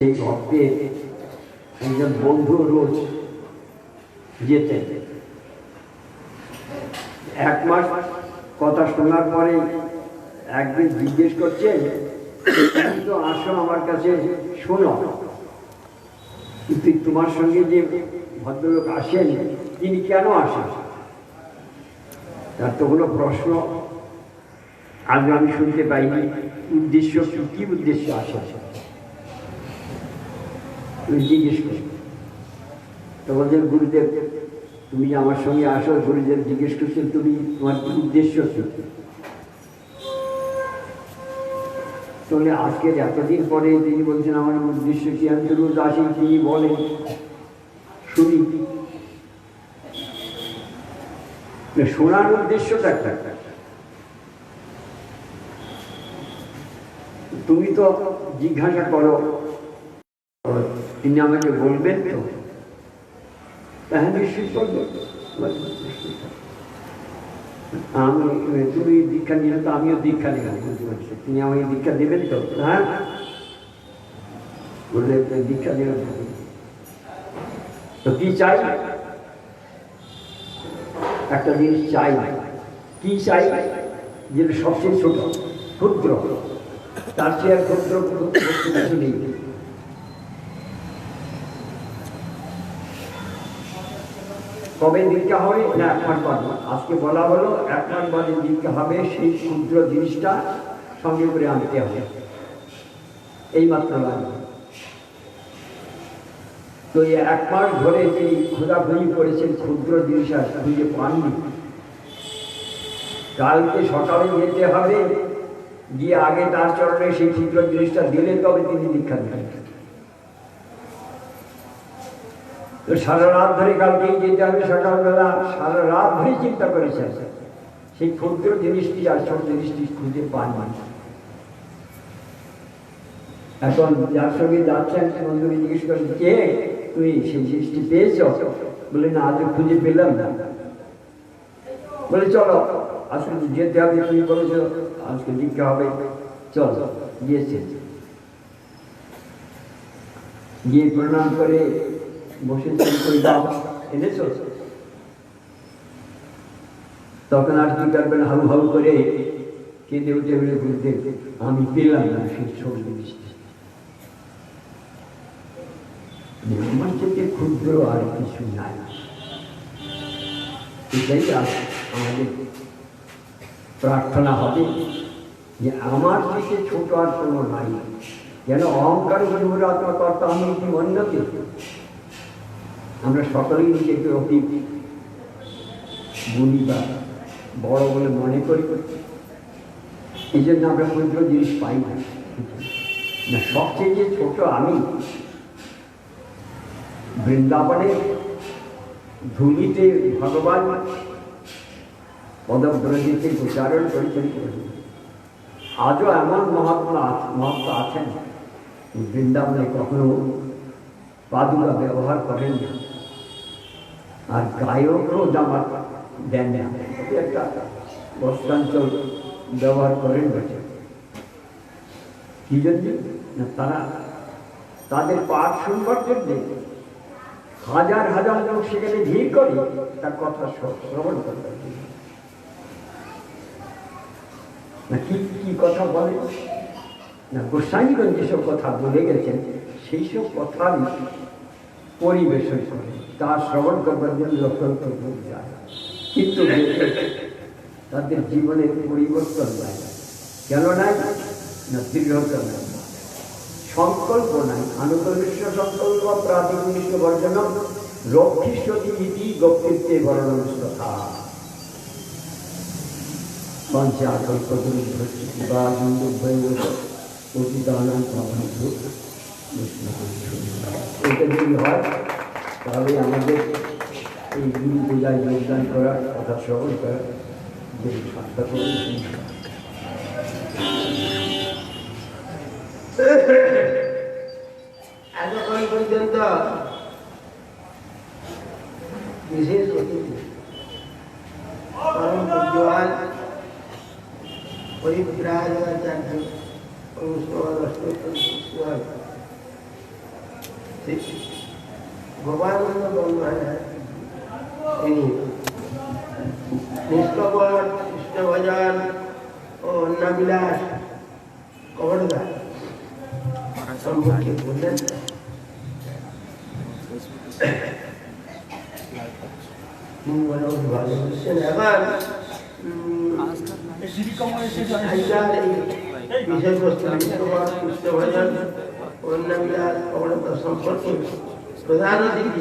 এই ভক্তের একজন বন্ধু রোজ যেতেন। এক মাস কথা শোনার পরে একদিন জিজ্ঞেস করছেন, তুমি তো আসো আমার কাছে শোনো, কিন্তু তোমার সঙ্গে যে ভদ্রলোক আসেন তিনি কেন আসেন? তার তো কোনো প্রশ্ন আজ আমি শুনতে পাইনি। উদ্দেশ্য কি উদ্দেশ্য আসে জিজ্ঞেস করি। তো বলছেন, গুরুদেব তুমি আমার সঙ্গে আসো। গুরুদেব জিজ্ঞেস করছেন, তুমি তোমার উদ্দেশ্য কি? তাহলে আজকের এতদিন পরে তিনি বলছেন আমার উদ্দেশ্য কি, আমি তো রোজ আসি, তিনি বলেন শুনি। শোনার উদ্দেশ্যটা একটা, তুমি তো জিজ্ঞাসা করো তিনি আমাকে বলবেন তো? হ্যাঁ নিশ্চয়ই করবো। তুমি দীক্ষা নিলে তো আমিও দীক্ষা নিলাম, বুঝতে পারছি। তিনি আমাকে দীক্ষা দেবেন তো? হ্যাঁ বললে দীক্ষা দেবেন। তো কি চাই? একটা জিনিস চাই। কি চাই? যেটা সবচেয়ে ছোট, ক্ষুদ্র, তার চেয়ে আর ক্ষুদ্র কিছু নেই। কবে দীক্ষা হবে? না, 1 মাস বাদ। আজকে বলা হলো 1 মাস বাদে দীক্ষা হবে। সেই ক্ষুদ্র জিনিসটা সঙ্গে করে আনতে হবে, এই মাত্র লাগবে। তো এই 1 মাস ধরে তিনি খোঁজাখুঁজি করেছেন, ক্ষুদ্র জিনিস আর খুঁজে পাননি। কালকে সকালে যেতে হবে, গিয়ে আগে তার চরণে সেই ক্ষুদ্র জিনিসটা দিলে তবে তিনি দীক্ষা দেবেন। তো সারা রাত ধরে কালকেই যেতে হবে সকালবেলা, সারা রাত ধরে চিন্তা করেছে সেই ক্ষুদ্র জিনিসটি আর ছোট জিনিসটি খুঁজে পান। এখন যার সঙ্গে যাচ্ছেন বন্ধুকে জিজ্ঞেস করেন, কে তুই সেই জিনিসটি পেয়েছ? বলে না, আজও খুঁজে পেলাম না। বলে চলো আজকে যেতে হবে, তুমি বলেছ আজকে দীক্ষা হবে, চলো। গিয়েছে, গিয়ে প্রণাম করে বসেছেন, এনেছ? তখন আর কি করবেন, হাউ হাউ করে কেঁদে উঠে বলে, বুঝতে আমি পেলাম না সেই ছোট জিনিসটি। আমার থেকে ক্ষুদ্র আর কিছু নাই। এটাই আমাদের প্রার্থনা হবে যে আমার থেকে ছোট আর কোনো নাই। যেন অহংকার আত্মকর্তা আমি কি অন্যকে, আমরা সকলেই নিজেকে অতি গুণী বা বড় বলে মনে করি। এই জন্য আমরা ক্ষুদ্র জিনিস পাই না। সবচেয়ে যে ছোট আমি, বৃন্দাবনে ধুলিতে ভগবান পদব্রজেতে উচ্চারণ করেছেন। আজও এমন মহাত্মা আছেন বৃন্দাবনে কখনো পাদুকা ব্যবহার করেন না, আর গায়কও জামা দেন না, একটা বস্ত্রাঞ্চল ব্যবহার করেন বটে। কি জন্য না, তারা তাদের পাঠ শুনবার জন্য হাজার হাজার লোক সেখানে ভিড় করে তার কথা শ্রবণ করতে। না কি কি কথা বলে না, গোস্বামীগঞ্জ যেসব কথা বলে গেছেন সেই সব কথাই পরিবেশন করে, তা শ্রবণ করবার জন্য লক্ষ লক্ষ লোক যায়, কিন্তু তাদের জীবনের পরিবর্তন নাই। কেন নাই? না দৃঢ়তা নাই, সংকল্প নাই। আনুকল্পিত সংকল্প প্রাতিনিধিক বর্জন রক্ষিষ্যতি ইতি গপ্তিত্বে বর্ণন তথা পঞ্চাকল্পদুর্ভ্যস্তি বা পতিতানাং প্রবন্ধ। এটা যদি হয় তাহলে আমাদের এই গুরু পূজায় যোগদান করার কথা শ্রবণ করার যে সাক্ষাৎ করে এতক্ষণ পর্যন্ত বিশেষ অতিথি পরম পূজ্যবান পরিব্রাজকাচার্য गोपानंद ब्रह्मचारी निष्कपट कृष्ण भजन और अन्नविलास कवर्धा সম্পর্কে বললেন। ভালো বলছেন। এবার বিষয়বস্তু নিষ্কপট কৃষ্ণ ভজন अन्नविलास कवर्धा সম্পর্কে प्रधान अतिथि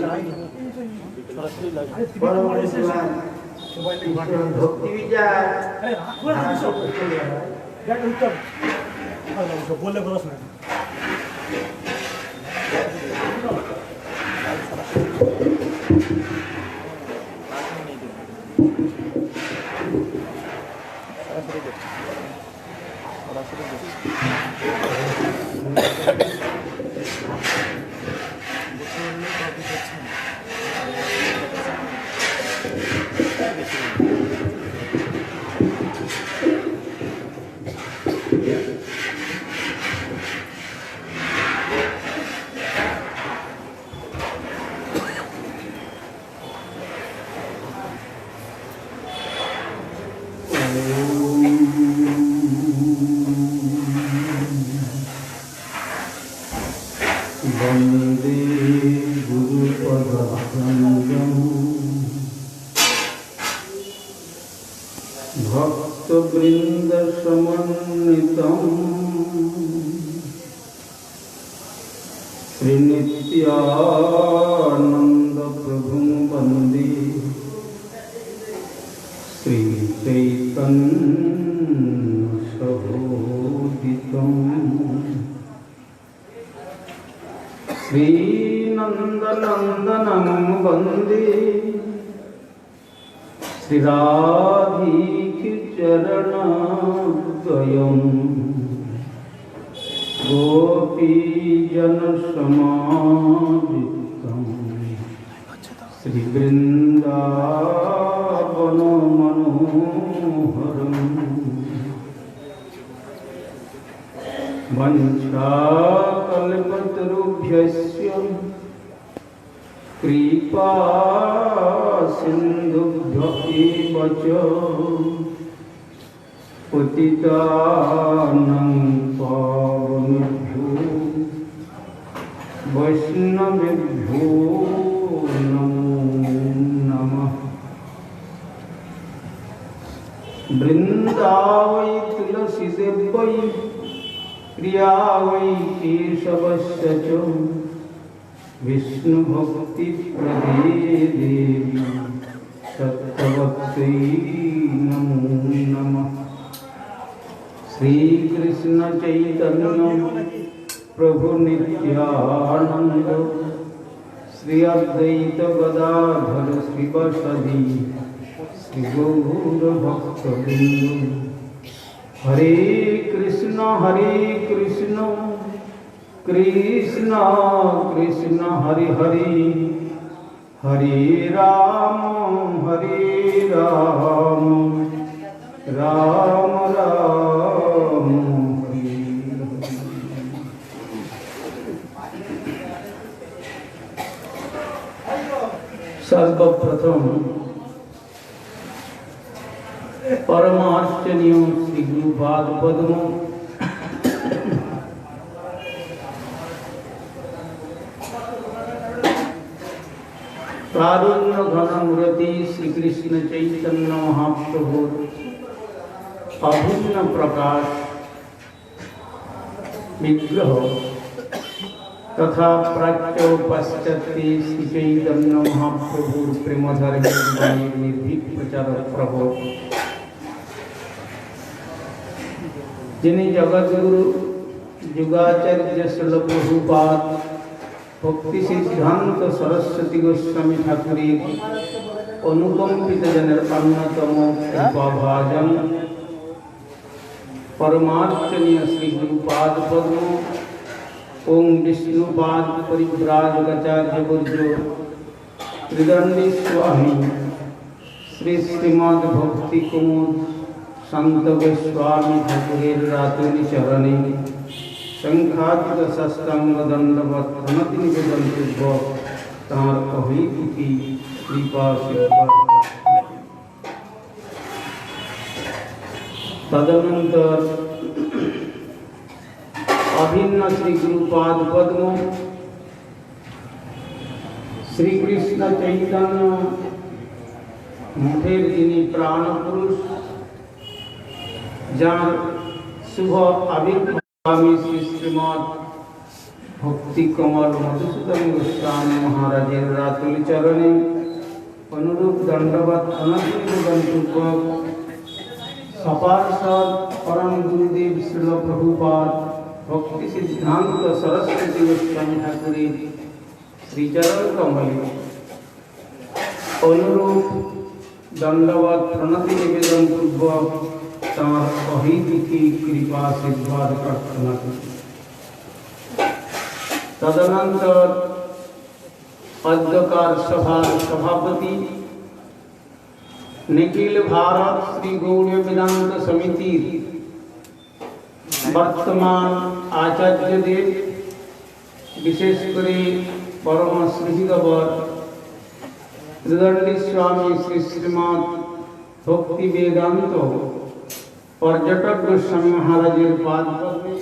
भक्ति विचार बोले बरस में वंदे गुरुपदकमलं भक्तवृन्दसमन्वितं श्रीनित्यानन्दप्रभुं वन्दे श्रीचैतन्यसहोदितम् श्रीनन्दनन्दनं वन्दे श्रीराधिचरणद्वयं गोपीजनसमायुक्तं श्रीवृन्दावनमनोहरम् वंशाकल्पतरुभ्यस्य कृपा सिन्धुभ्य एव च पतितानां पावनेभ्यो वैष्णवेभ्यो नमो नमः। वृन्दावै तुलसीदेवै प्रिया वै केशवस्य च विष्णुभक्तिप्रदे देवी सत्यवत्यै नमो नमः। श्रीकृष्ण चैतन्य प्रभु नित्यानंद श्री अद्वैत गदाधर श्रीवासदि श्री गौर भक्तवृंद। हरे कृष्ण कृष्ण कृष्ण हरे हरे हरे राम राम राम हरे सर्वप्रथम परमार्चनीय श्री गुरुपाद पद्म कारुण्य घन मूर्ति श्री कृष्ण चैतन्य महाप्रभु अभिन्न प्रकाश विग्रह तथा प्राच्य पश्चात्य श्री चैतन्य महाप्रभु प्रेमधर निर्भीक प्रचार प्रभु जिन्हें जगद्गुरु युगाचार्य श्रील प्रभुपाद भक्ति सिद्धांत सरस्वती गोस्वामी ठाकुर अनुकंपित जन अन्यतम कृपाभाजन परमार्चनीय श्री गुरुपाद पद्म ओं विष्णुपाद परिव्राजकाचार्य गुरु त्रिदंडी स्वामी श्री श्रीमद भक्ति कुमुद संत गोस्वामी ठाकुरेर रातुनि चरणे शंखादित शस्त्रांग दंडवत प्रणति निवेदन पूर्वक तार अहिति की कृपा सिद्ध। तदनंतर अभिन्न श्री गुरुपाद पद्म श्री कृष्ण चैतन्य मठेर जिनी प्राण पुरुष जार शुभ आविर्भावी श्री श्रीमद भक्ति कमल मधुसूदन गोस्वामी महाराजेर रातुल चरणे अनुरूप दंडवत अनंत पूर्वक सपार्षद परम गुरुदेव श्रील प्रभुपाद भक्ति सिद्धांत सरस्वती गोस्वामी ठाकुरेर श्रीचरण कमले अनुरूप दंडवत प्रणति निवेदन पूर्वक तार अहिति की कृपा आशीर्वाद प्रार्थना करी। तदनंतर अद्यकार सभा सभापति निखिल भारत श्री गौड़ वेदांत समिति वर्तमान आचार्य देव विशेष करे परम श्रीधर त्रिदंडी स्वामी श्री श्रीमद भक्ति वेदांत पर्यटक गोस्वामी महाराजेर पाद पद्मे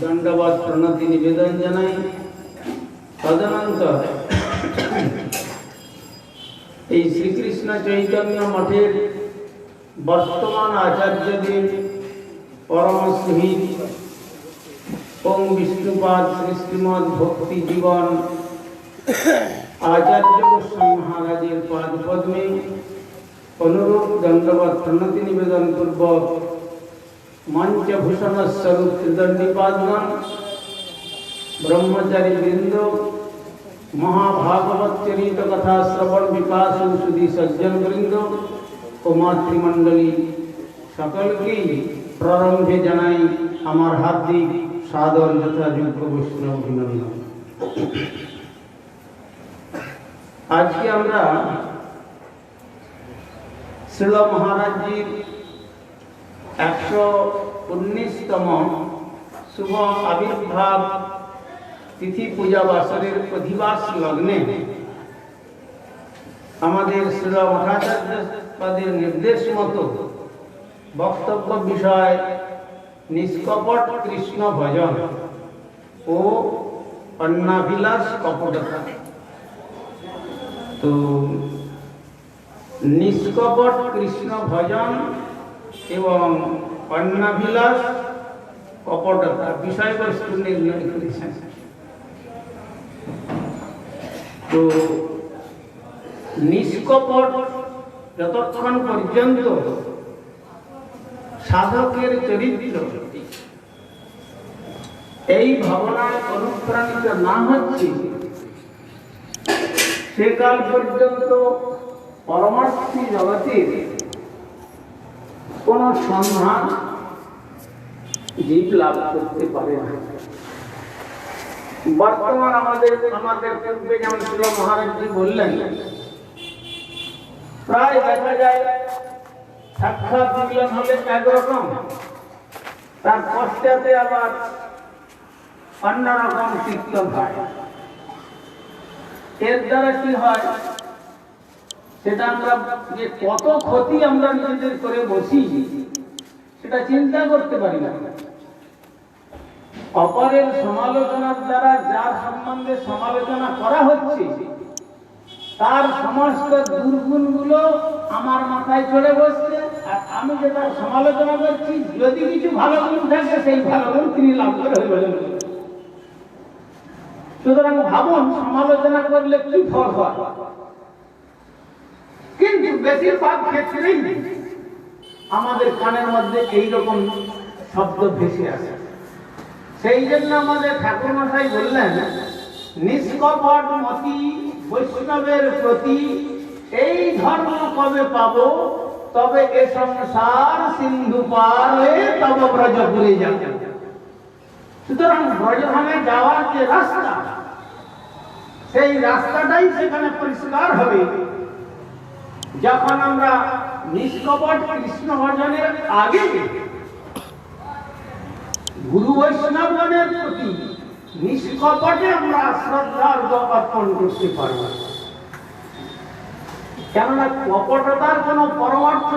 दंडवत प्रणति निवेदन जानाई। तदनंतर श्री कृष्ण चैतन्य मठेर वर्तमान आचार्य देव परम शहीद ओम विष्णुपाद श्री श्रीमद भक्ति जीवन आचार्य गोस्वामी महाराजेर पाद पद्मे अनुरूप दंडवत प्रणति निवेदन पूर्वक मंच भूषण स्वरूप त्रिदंडीपादगण ब्रह्मचारी वृंद महाभागवत चरित कथा श्रवण विकास सुधी सज्जन वृंद ও মাতৃমণ্ডলী সকলকে প্রারম্ভে জানাই আমার হার্দিক সাদর যথাযোগ্য বৈষ্ণব অভিনন্দন। আজকে আমরা শ্রীল মহারাজজির 119তম শুভ আবির্ভাব তিথি পূজা বাসরের অধিবাস লগ্নে আমাদের শ্রীল মঠাচার্য পদের নির্দেশ মতো বক্তব্য বিষয় নিষ্কপট কৃষ্ণ ভজন ও অন্নাভিলাষ কপটতা। তো নিষ্কপট কৃষ্ণ ভজন এবং অন্নাভিলাষ কপটতা বিষয়বস্তু নির্ণয় করেছেন। তো নিষ্কপট যতক্ষণ পর্যন্ত সাধকের চরিত্র এই ভাবনায় অনুপ্রাণিত না হচ্ছে সেকাল পর্যন্ত পরমার্থী জগতের কোন সন্ধান জীব লাভ করতে পারে না। বর্তমান আমাদের পূর্বে যেমন শ্রী মহারাজজি বললেন, প্রায় দেখা যায় সাক্ষাৎ মিলন হলে একরকম, তার পশ্চাতে আবার অন্যরকম কীর্তন হয়। এর দ্বারা কি হয় সেটা আমরা যে কত ক্ষতি আমরা নিজেদের করে বসি সেটা চিন্তা করতে পারি না। অপরের সমালোচনার দ্বারা যার সম্বন্ধে সমালোচনা করা হচ্ছে তার সমস্ত দুর্গুণগুলো আমার মাথায় চড়ে বসছে, আর আমি যে তার সমালোচনা করছি যদি কিছু ভালো গুণ থাকে সেই ভালো গুণ তিনি লাভ করে হয়ে। সুতরাং ভাবুন সমালোচনা করলে কি ফল হয়। কিন্তু বেশিরভাগ ক্ষেত্রেই আমাদের কানের মধ্যে এইরকম শব্দ ভেসে আসে। সেই জন্য আমাদের ঠাকুর মশাই বললেন, নিষ্কপট মতি বৈষ্ণবের প্রতি এই ধর্ম কবে পাবো, তবে এ সংসার সিন্ধু পার হয়ে তব ব্রজপুরে যাবে। সুতরাং ব্রজধামে যাওয়ার যে রাস্তা, সেই রাস্তাটাই সেখানে পরিষ্কার হবে যখন আমরা নিষ্কপট কৃষ্ণ ভজনের আগে গুরু বৈষ্ণবগণের প্রতি নিষ্কপটে আমরা শ্রদ্ধার অর্পণ করতে পারব, কেননা কপটতার কোনো পরমার্থ